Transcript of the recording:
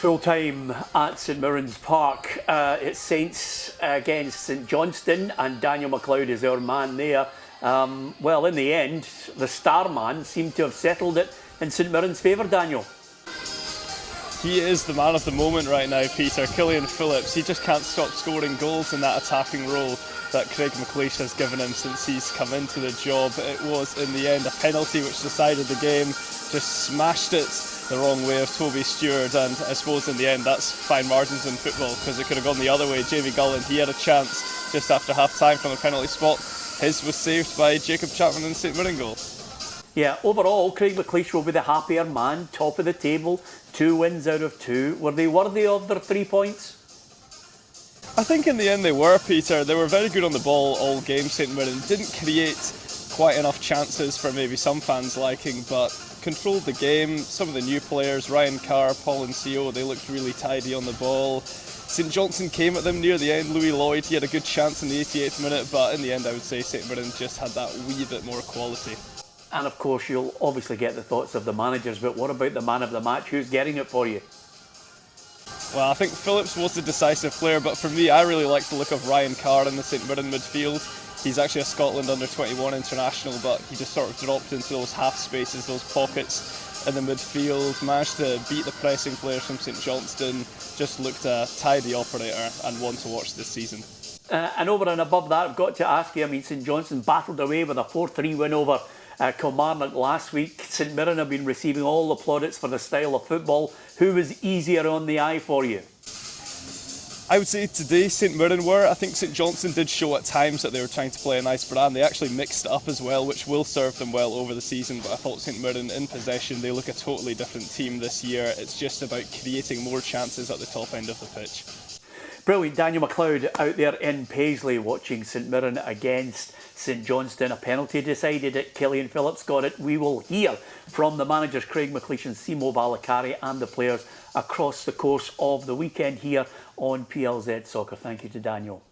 Full time at St Mirren Park. It's Saints against St Johnstone, and Daniel McLeish is our man there. Well, in the end, the star man seemed to have settled it in St Mirren's favour, Daniel. He is the man of the moment right now, Peter. Killian Phillips, he just can't stop scoring goals in that attacking role that Craig McLeish has given him since he's come into the job. It was, in the end, a penalty which decided the game. Just smashed it the wrong way of Toby Stewart, and I suppose in the end that's fine margins in football, because it could have gone the other way. Jamie Gullan, he had a chance just after half time from a penalty spot. His was saved by Jacob Chapman in St Mirren goal. Yeah, overall, Craig McLeish will be the happier man, top of the table, 2 wins out of 2. Were they worthy of their 3 points? I think in the end they were, Peter. They were very good on the ball all game, St Mirren. Didn't create quite enough chances for maybe some fans' liking, but controlled the game. Some of the new players, Ryan Carr, Paul and Co, they looked really tidy on the ball. St Johnstone came at them near the end. Louis Lloyd, he had a good chance in the 88th minute, but in the end I would say St Mirren just had that wee bit more quality. And of course you'll obviously get the thoughts of the managers, but what about the man of the match? Who's getting it for you? Well, I think Phillips was the decisive player, but for me I really liked the look of Ryan Carr in the St Mirren midfield. He's actually a Scotland under-21 international, but he just sort of dropped into those half spaces, those pockets in the midfield, managed to beat the pressing players from St Johnstone, just looked a tidy operator and one to watch this season. And over and above that, I've got to ask you, I mean, St Johnstone battled away with a 4-3 win over Kilmarnock last week. St Mirren have been receiving all the plaudits for the style of football. Who was easier on the eye for you? I would say today St Mirren were. I think St Johnstone did show at times that they were trying to play a nice brand. They actually mixed it up as well, which will serve them well over the season, but I thought St Mirren in possession, they look a totally different team this year. It's just about creating more chances at the top end of the pitch. Brilliant. Daniel McLeish out there in Paisley watching St Mirren against St Johnstone. A penalty decided it. Killian Phillips got it. We will hear from the managers Craig McLeish and Simo Valakari and the players across the course of the weekend here on PLZ Soccer. Thank you to Daniel.